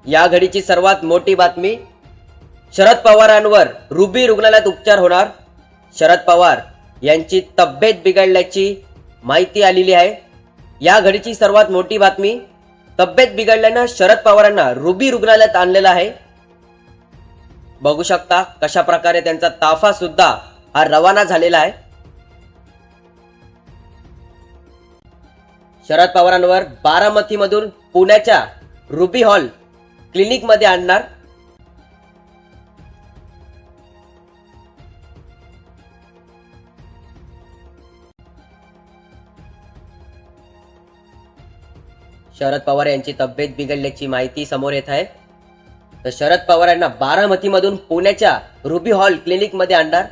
या घडीची सर्वात मोठी बातमी, शरद पवारांवर रुबी रुग्णालयात उपचार होणार. शरद पवार यांची तब्येत बिघडल्याची माहिती आलेली आहे. या घडीची सर्वात मोठी बातमी, तब्येत बिघडल्यानं शरद पवारांना रुबी रुग्णालयात आणलेलं आहे. बघू शकता कशा प्रकारे त्यांचा ताफा सुद्धा हा रवाना झालेला आहे. शरद पवारांवर बारामतीमधून पुण्याच्या रुबी हॉल क्लिनिक मध्ये आणणार. शरद पवार यांची तब्येत बिघडल्याची माहिती समोर येत आहे. तर शरद पवार यांना बारामतीमधून पुण्याच्या रुबी हॉल क्लिनिक मध्ये आणणार.